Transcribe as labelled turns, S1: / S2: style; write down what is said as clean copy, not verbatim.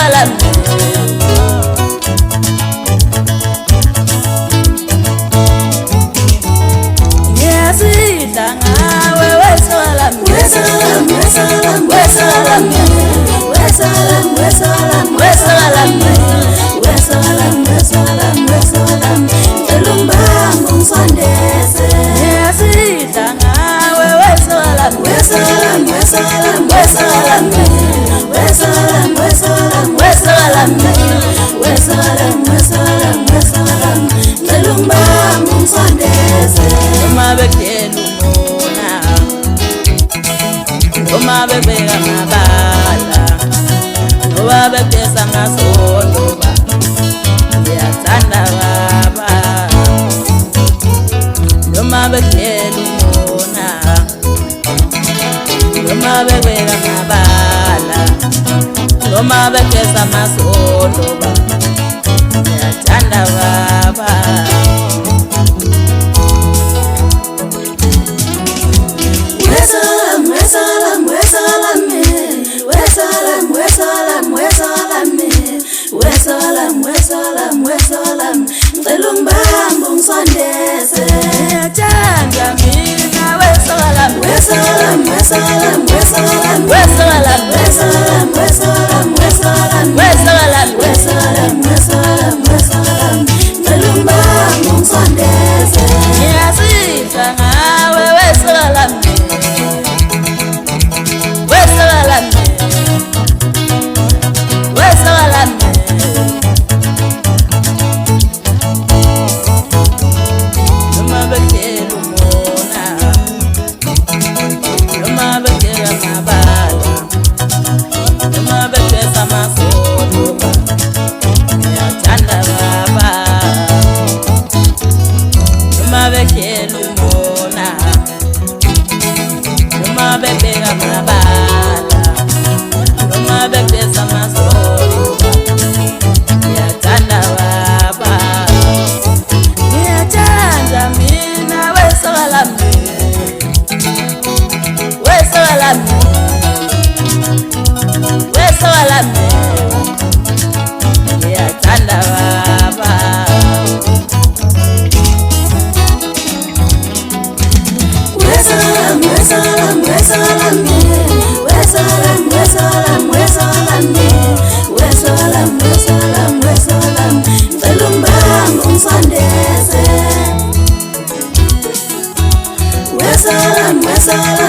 S1: wesalam ngiyasidla ngawe wesalam wesalam wesalam wesalam wesalam wesalam wesalam wesalam wesalam wesalam elumbango ngisondeze ngiyasidla ngawe wesalam wesalam wesalam wesalam wesalam wesalam wesalam wesalam wesalam wesalam elumbango ngisondeze noma bekela umona noma bebeka mabala noma bekesa ngasondo ngiyathanda baba noma bekela umona noma bebeka mabala noma bekesa masondo ngiyathanda baba wesalam wesalam wesalam wesalam wesalam wesalam wesalam wesalam wesalam ngicela ungibambe ungisondeze ngiyathanda mina wesalam wesalam wesalam wesalam wesalam wesalam wesalam wesalam wesalam wesalam wesalam wesalam ngicela ungibambe ungisondeze ngiyasidla ngawe wesalam wesalam wesalam noma bekela umona noma bekela mabala noma bekesa masondo ngiyathanda baba noma bekela umona noma bebeka mabala noma bekesa masondo ngiyathanda baba ngiyathanda mina wesalam wesalam wesalam ngiyathanda baba wesalam wesalam wesalam wesalam wesalam wesalam wesalam wesalam wesalam ngicela ungibambe ungisondeze wesalam wesalam